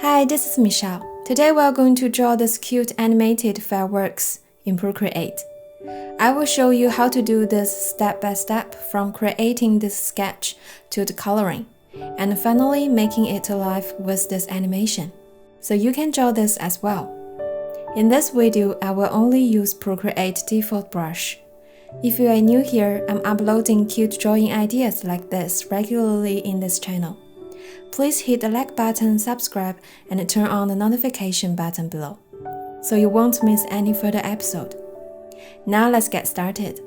Hi, this is Michelle. Today we are going to draw this cute animated fireworks in Procreate. I will show you how to do this step by step from creating this sketch to the coloring, and finally making it alive with this animation. So you can draw this as well. In this video, I will only use Procreate default brush. If you are new here, I'm uploading cute drawing ideas like this regularly in this channel. Please hit the like button, subscribe, and turn on the notification button below, so you won't miss any further episode. Now let's get started.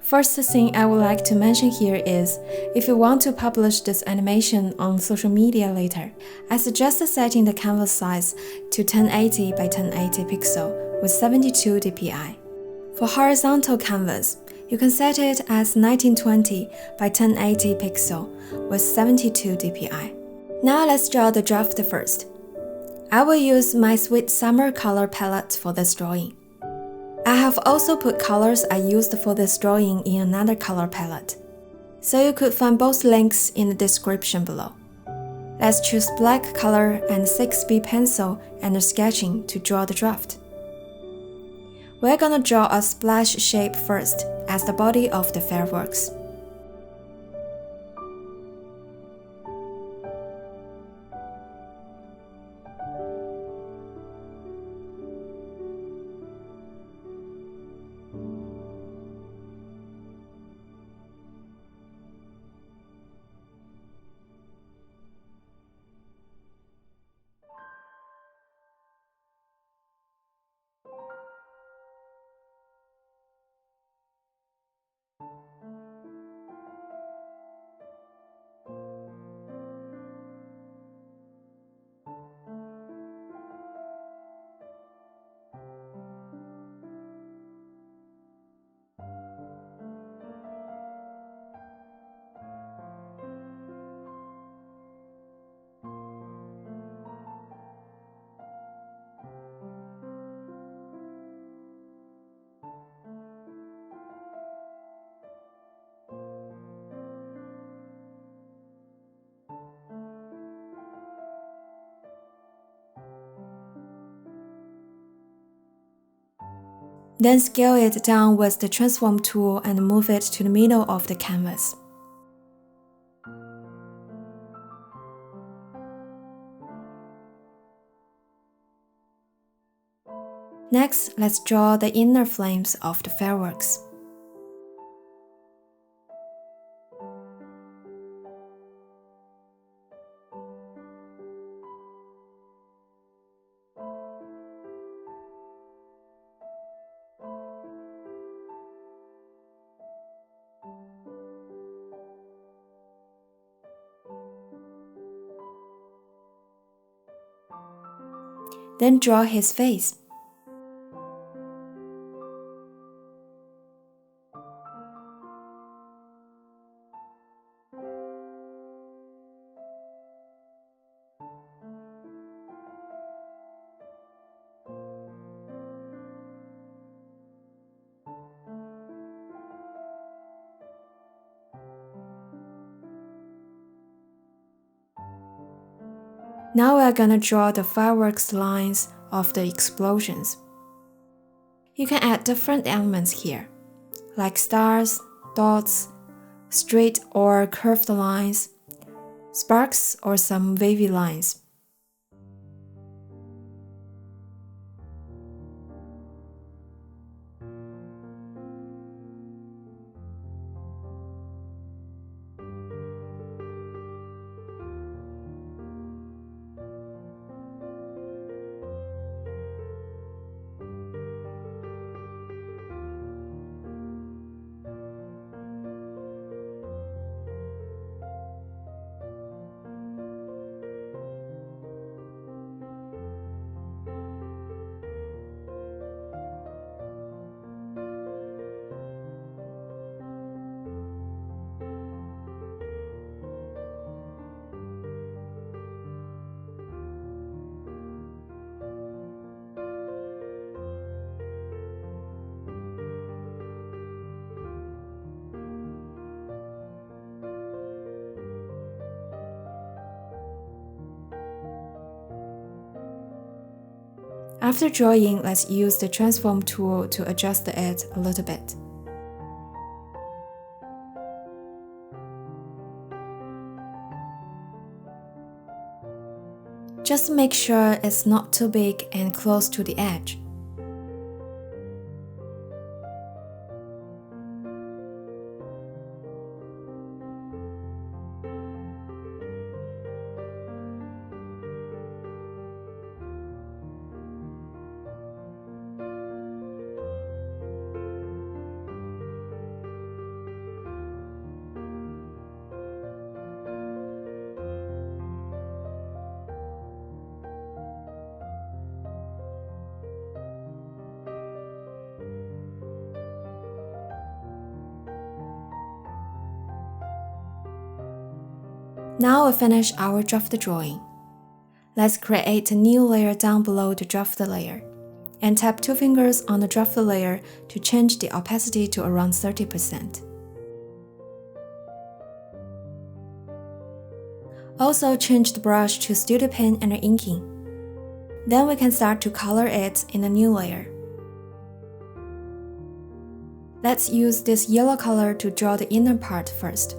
First thing I would like to mention here is, if you want to publish this animation on social media later, I suggest setting the canvas size to 1080 by 1080 pixel with 72 dpi. For horizontal canvas, you can set it as 1920 by 1080 pixel with 72 dpi. Now let's draw the draft first. I will use my Sweet Summer color palette for this drawing. I have also put colors I used for this drawing in another color palette, so you could find both links in the description below. Let's choose black color and 6B pencil and sketching to draw the draft. We're gonna draw a splash shape first as the body of the fireworks. Then scale it down with the transform tool and move it to the middle of the canvas. Next, let's draw the inner flames of the fireworks. Then draw his face. Now we're gonna draw the fireworks lines of the explosions. You can add different elements here, like stars, dots, straight or curved lines, sparks, or some wavy lines. After drawing, let's use the transform tool to adjust it a little bit. Just make sure it's not too big and close to the edge. Now we finish our draft drawing. Let's create a new layer down below the draft layer, and tap 2 fingers on the draft layer to change the opacity to around 30%. Also change the brush to Studio Pen and inking. Then we can start to color it in the new layer. Let's use this yellow color to draw the inner part first.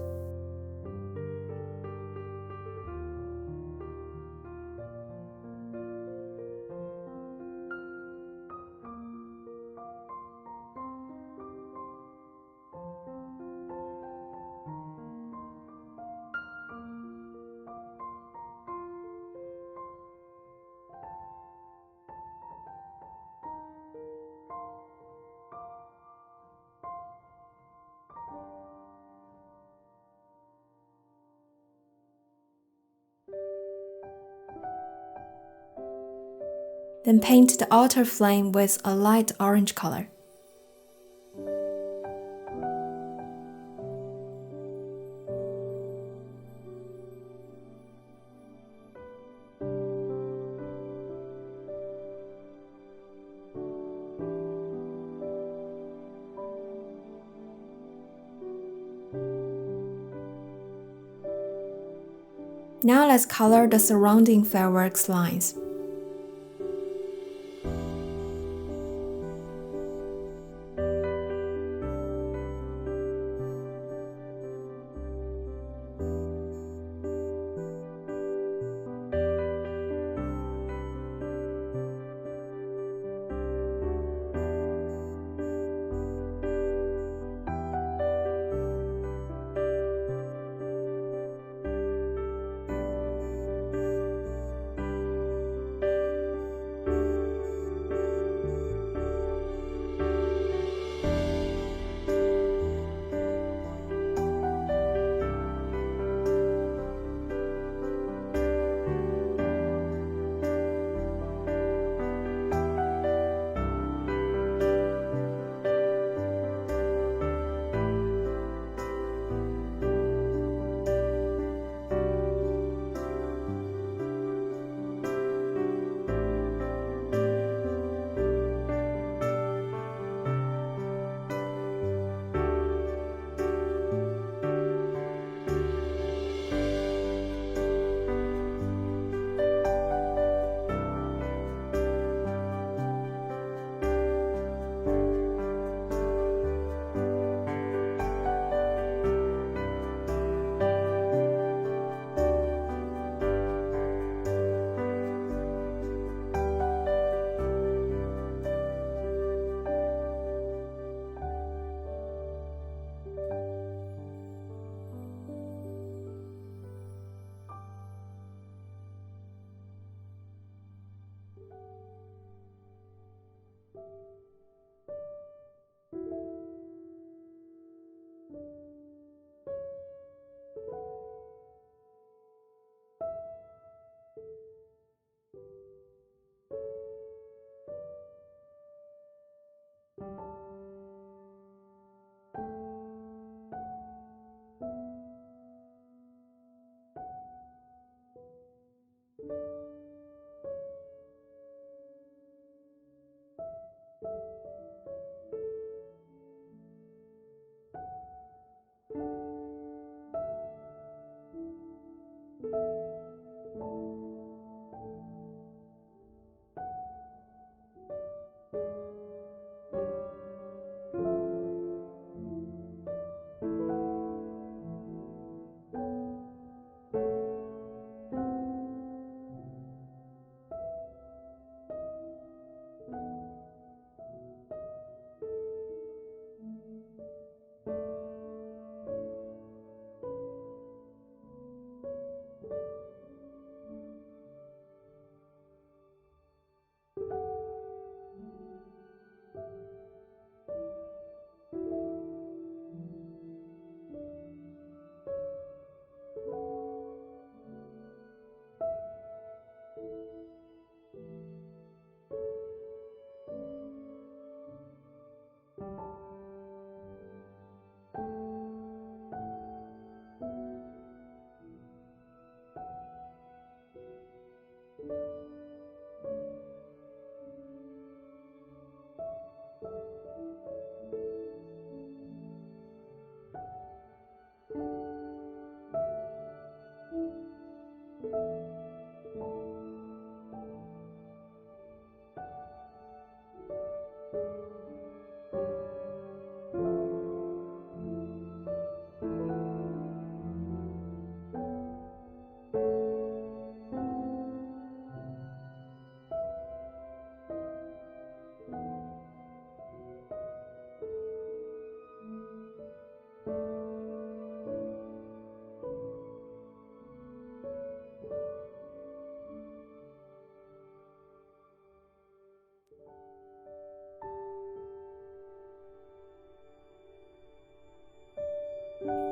Then paint the outer flame with a light orange color. Now let's color the surrounding fireworks lines.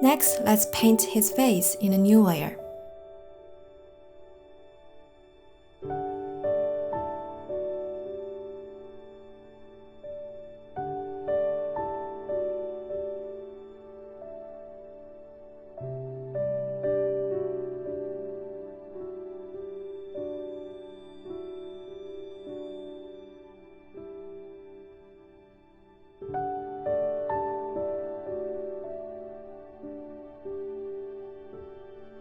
Next, let's paint his face in a new layer.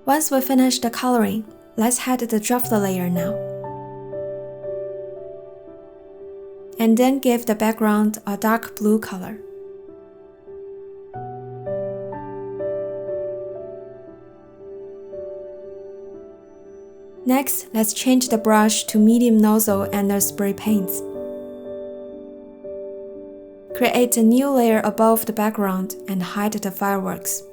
Once we finish the coloring, let's add the draft layer now. And then give the background a dark blue color. Next, let's change the brush to medium nozzle and the spray paints. Create a new layer above the background and hide the fireworks.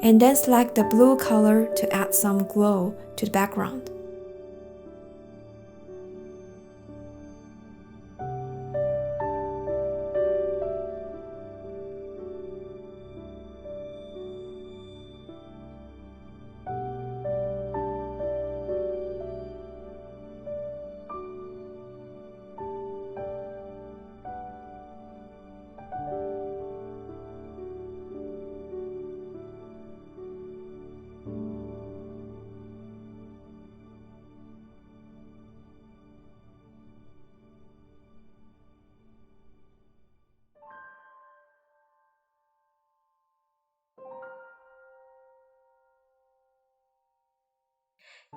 And then select the blue color to add some glow to the background.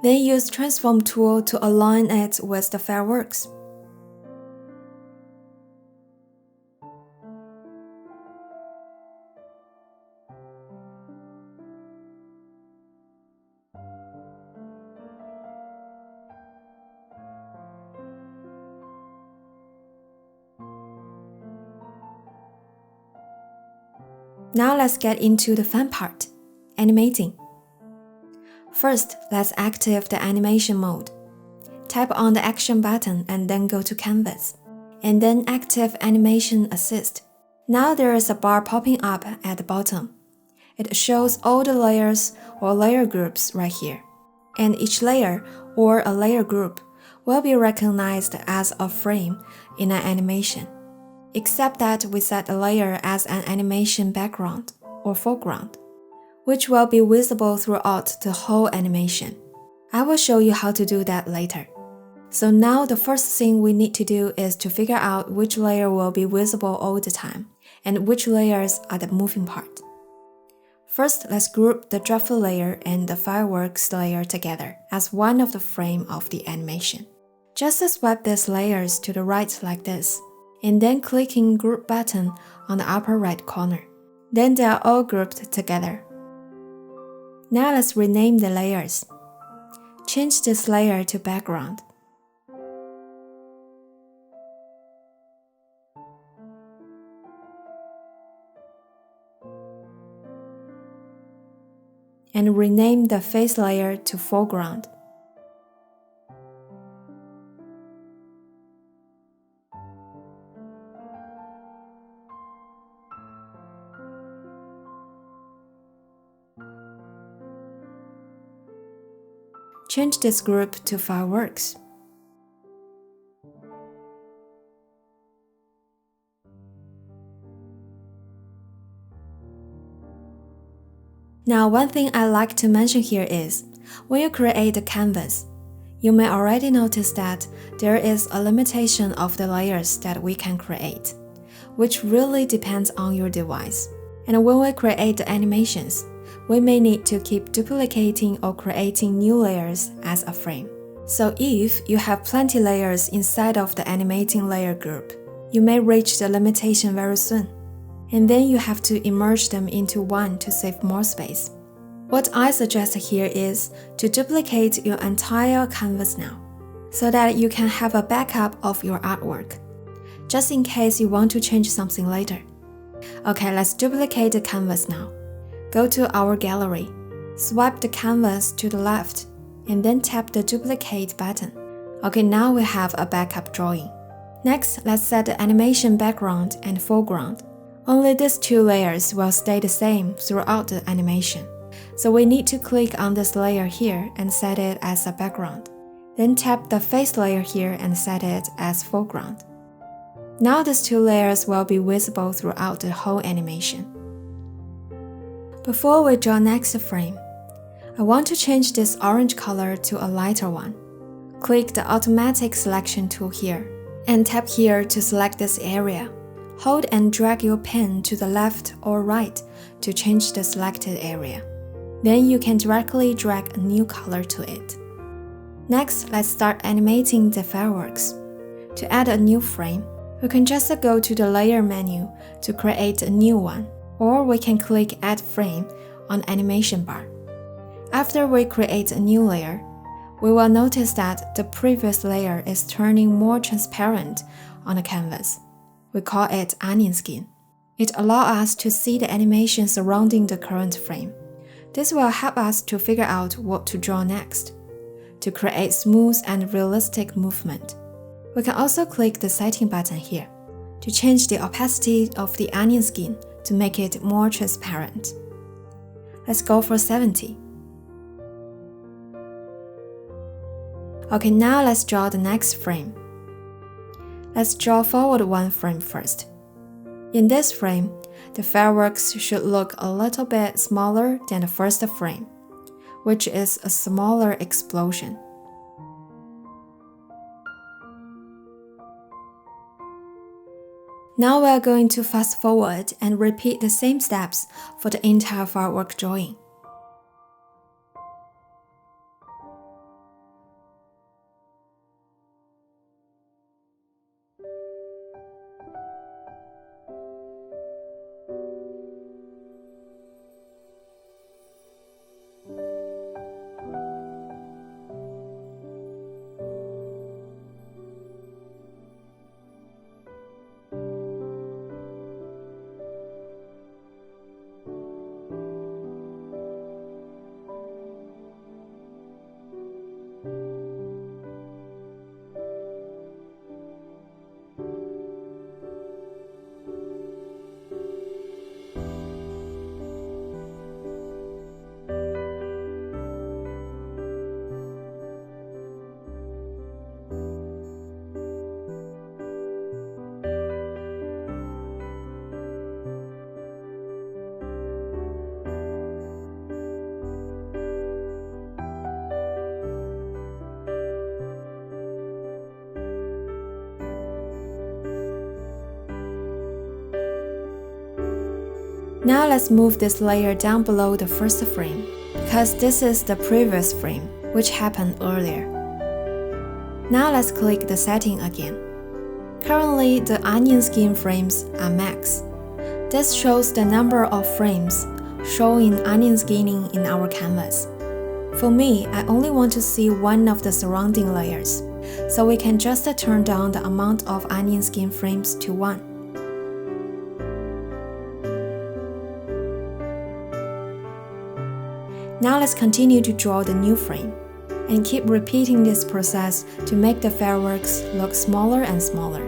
Then use Transform tool to align it with the fireworks. Now let's get into the fun part, animating. First, let's activate the animation mode. Tap on the action button and then go to Canvas. And then active Animation Assist. Now there is a bar popping up at the bottom. It shows all the layers or layer groups right here. And each layer or a layer group will be recognized as a frame in an animation. Except that we set a layer as an animation background or foreground, which will be visible throughout the whole animation. I will show you how to do that later. So now the first thing we need to do is to figure out which layer will be visible all the time, and which layers are the moving part. First, let's group the draft layer and the fireworks layer together as one of the frame of the animation. Just swipe these layers to the right like this, and then clicking Group button on the upper right corner. Then they are all grouped together. Now let's rename the layers. Change this layer to background. And rename the face layer to foreground. Change this group to fireworks. Now, one thing I like to mention here is, when you create a canvas, you may already notice that there is a limitation of the layers that we can create, which really depends on your device. And when we create the animations, we may need to keep duplicating or creating new layers as a frame. So if you have plenty layers inside of the animating layer group, you may reach the limitation very soon. And then you have to merge them into one to save more space. What I suggest here is to duplicate your entire canvas now, so that you can have a backup of your artwork, just in case you want to change something later. Okay, let's duplicate the canvas now. Go to our gallery, swipe the canvas to the left, and then tap the Duplicate button. Okay, now we have a backup drawing. Next, let's set the animation background and foreground. Only these two layers will stay the same throughout the animation. So we need to click on this layer here and set it as a background. Then tap the face layer here and set it as foreground. Now these two layers will be visible throughout the whole animation. Before we draw next frame, I want to change this orange color to a lighter one. Click the automatic selection tool here and tap here to select this area. Hold and drag your pen to the left or right to change the selected area. Then you can directly drag a new color to it. Next, let's start animating the fireworks. To add a new frame, we can just go to the Layer menu to create a new one, or we can click Add Frame on Animation bar. After we create a new layer, we will notice that the previous layer is turning more transparent on the canvas. We call it onion skin. It allows us to see the animation surrounding the current frame. This will help us to figure out what to draw next, to create smooth and realistic movement. We can also click the setting button here to change the opacity of the onion skin to make it more transparent. Let's go for 70. Okay, now let's draw the next frame. Let's draw forward one frame first. In this frame, the fireworks should look a little bit smaller than the first frame, which is a smaller explosion. Now we are going to fast forward and repeat the same steps for the entire firework drawing. Now let's move this layer down below the first frame, because this is the previous frame, which happened earlier. Now let's click the setting again. Currently, the onion skin frames are max. This shows the number of frames showing onion skinning in our canvas. For me, I only want to see one of the surrounding layers, so we can just turn down the amount of onion skin frames to 1. Now let's continue to draw the new frame, and keep repeating this process to make the fireworks look smaller and smaller.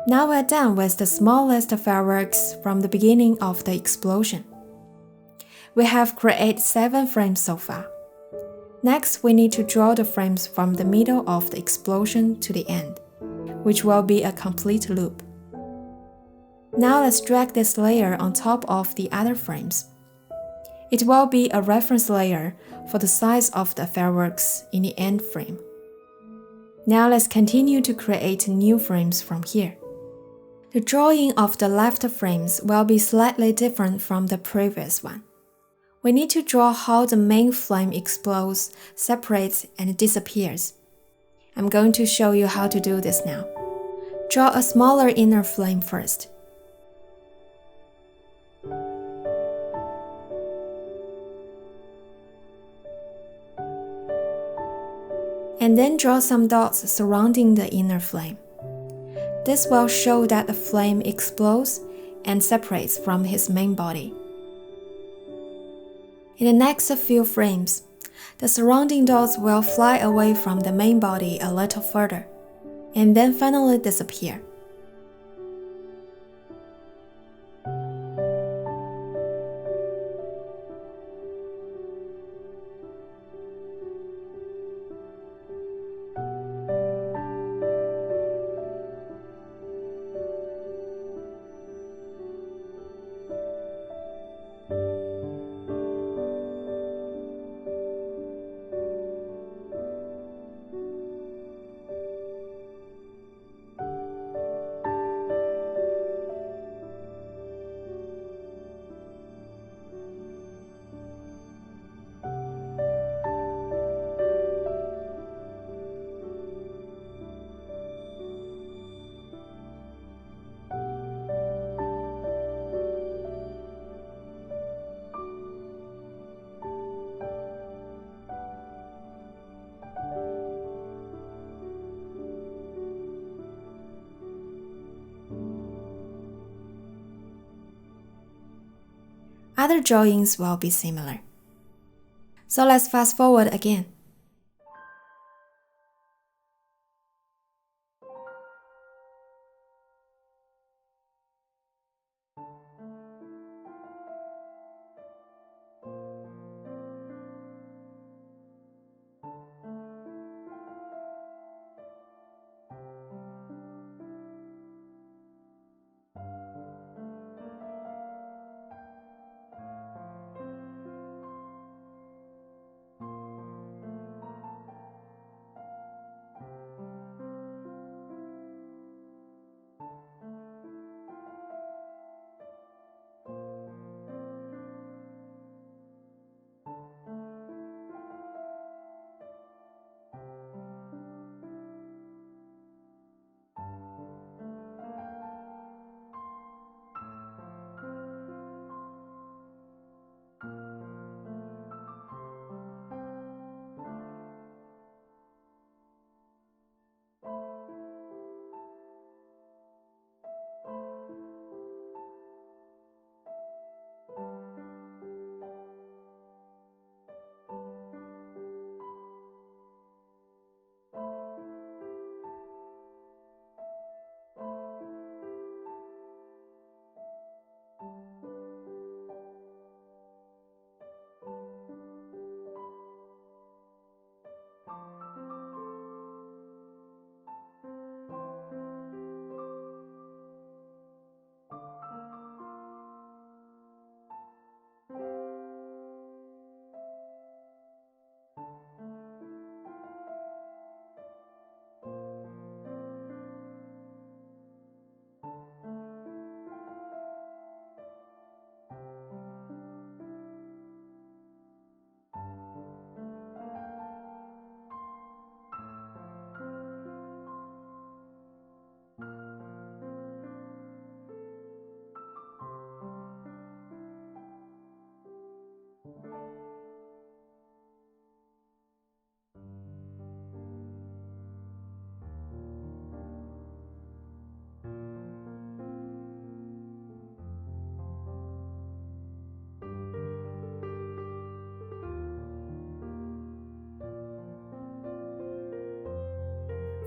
Now we're done with the smallest fireworks from the beginning of the explosion. We have created 7 frames so far. Next, we need to draw the frames from the middle of the explosion to the end, which will be a complete loop. Now let's drag this layer on top of the other frames. It will be a reference layer for the size of the fireworks in the end frame. Now let's continue to create new frames from here. The drawing of the left frames will be slightly different from the previous one. We need to draw how the main flame explodes, separates, and disappears. I'm going to show you how to do this now. Draw a smaller inner flame first. And then draw some dots surrounding the inner flame. This will show that the flame explodes and separates from his main body. In the next few frames, the surrounding dots will fly away from the main body a little further, and then finally disappear. Other drawings will be similar. So let's fast forward again.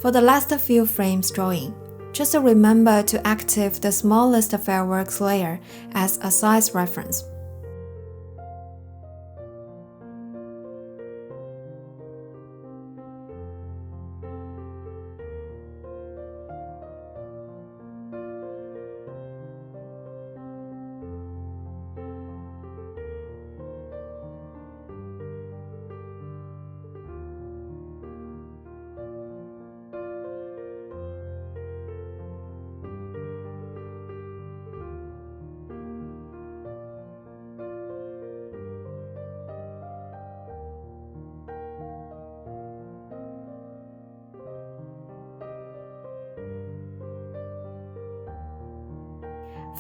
For the last few frames drawing, Just remember to activate the smallest fireworks layer as a size reference.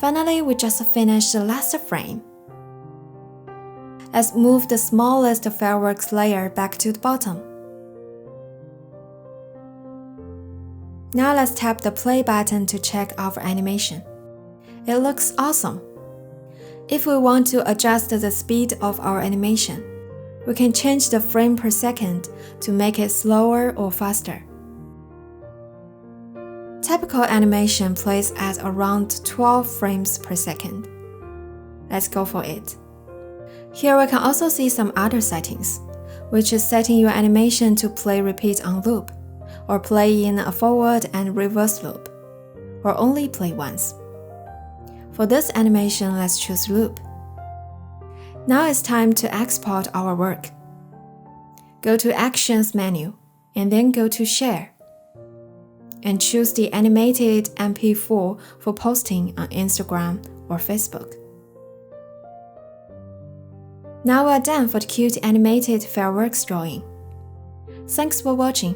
Finally, we just finished the last frame. Let's move the smallest fireworks layer back to the bottom. Now let's tap the play button to check our animation. It looks awesome. If we want to adjust the speed of our animation, we can change the frame per second to make it slower or faster. Typical animation plays at around 12 frames per second. Let's go for it. Here we can also see some other settings, which is setting your animation to play repeat on loop, or play in a forward and reverse loop, or only play once. For this animation, let's choose loop. Now it's time to export our work. Go to Actions menu, and then go to Share, and choose the animated MP4 for posting on Instagram or Facebook. Now we're done for the cute animated fireworks drawing. Thanks for watching.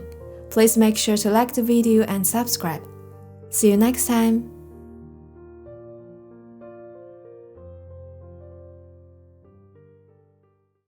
Please make sure to like the video and subscribe. See you next time.